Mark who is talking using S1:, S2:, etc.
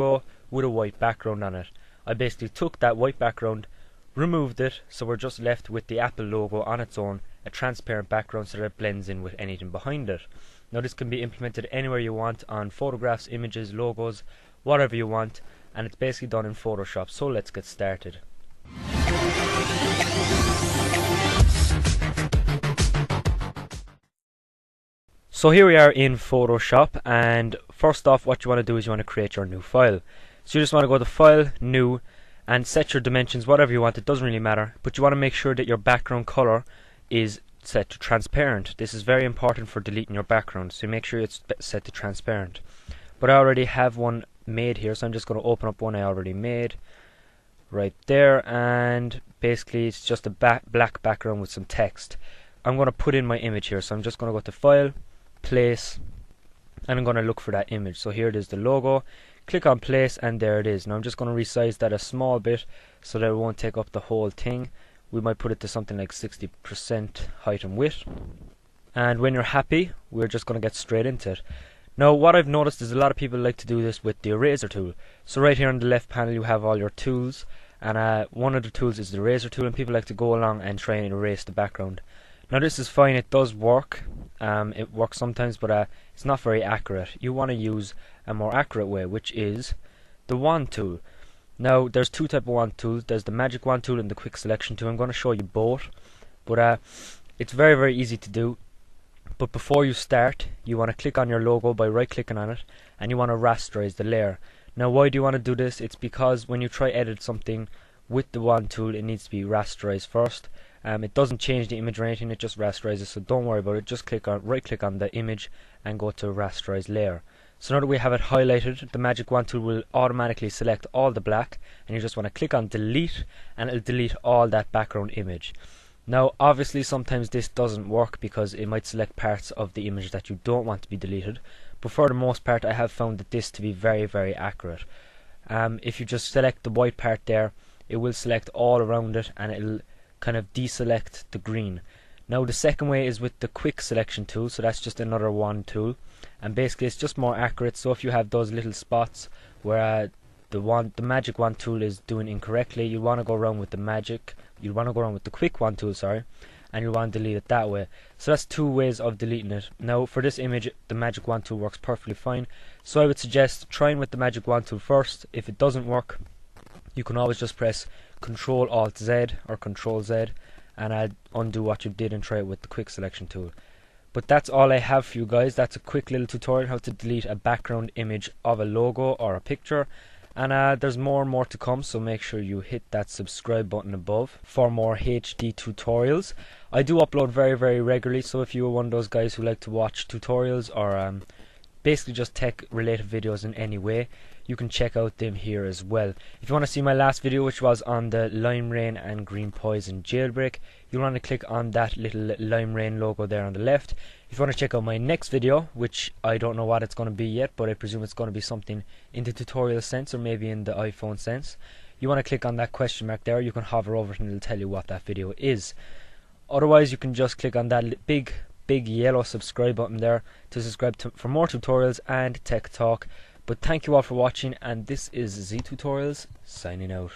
S1: logo with a white background on it. I basically took that white background, removed it, so we're just left with the Apple logo on its own, a transparent background so that it blends in with anything behind it. Now this can be implemented anywhere you want, on photographs, images, logos, whatever you want, and it's basically done in Photoshop. So let's get started. So here we are in Photoshop, and first off what you want to do is you want to create your new file. So you just want to go to File, New, and set your dimensions whatever you want. It doesn't really matter, but you want to make sure that your background color is set to transparent. This is very important for deleting your background, so make sure it's set to transparent. But I already have one made here, so I'm just going to open up one I already made right there, and basically it's just a black background with some text. I'm going to put in my image here, so I'm just going to go to File, Place, and I'm going to look for that image. So here it is, the logo. Click on Place, and there it is. Now I'm just going to resize that a small bit so that it won't take up the whole thing. We might put it to something like 60% height and width. And when you're happy, we're just going to get straight into it. Now what I've noticed is a lot of people like to do this with the eraser tool. So right here on the left panel you have all your tools, and one of the tools is the eraser tool, and people like to go along and try and erase the background. Now this is fine, it does work. It works sometimes, but it's not very accurate. You want to use a more accurate way, which is the wand tool. Now there's two types of wand tools. There's the magic wand tool and the quick selection tool. I'm going to show you both, but it's very easy to do. But before you start, you want to click on your logo by right clicking on it, and you want to rasterize the layer. Now why do you want to do this? It's because when you try edit something with the wand tool, it needs to be rasterized first. It doesn't change the image or anything, it just rasterizes, so don't worry about it. Just right click on the image and go to rasterize layer. So now that we have it highlighted, the magic wand tool will automatically select all the black, and you just want to click on delete, and it'll delete all that background image. Now obviously sometimes this doesn't work because it might select parts of the image that you don't want to be deleted, but for the most part I have found that this to be very accurate. If you just select the white part there, it will select all around it, and it'll kind of deselect the green. Now the second way is with the quick selection tool, so that's just another wand tool, and basically it's just more accurate. So if you have those little spots where the magic wand tool is doing incorrectly, you want to go around with the quick wand tool, sorry, and you want to delete it that way. So that's two ways of deleting it. Now for this image the magic wand tool works perfectly fine, so I would suggest trying with the magic wand tool first. If it doesn't work, you can always just press Control Alt Z or Control Z, and I'll undo what you did and try it with the quick selection tool. But that's all I have for you guys. That's a quick little tutorial how to delete a background image of a logo or a picture, and there's more and more to come, so make sure you hit that subscribe button above for more HD tutorials. I do upload very regularly, so if you are one of those guys who like to watch tutorials or basically just tech related videos in any way, you can check out them here as well. If you want to see my last video, which was on the Lime Rain and Green Poison jailbreak, you'll want to click on that little Lime Rain logo there on the left. If you want to check out my next video, which I don't know what it's going to be yet, but I presume it's going to be something in the tutorial sense or maybe in the iPhone sense, you want to click on that question mark there. You can hover over it and it'll tell you what that video is. Otherwise you can just click on that big yellow subscribe button there to subscribe for more tutorials and tech talk. But thank you all for watching, and this is Z Tutorials signing out.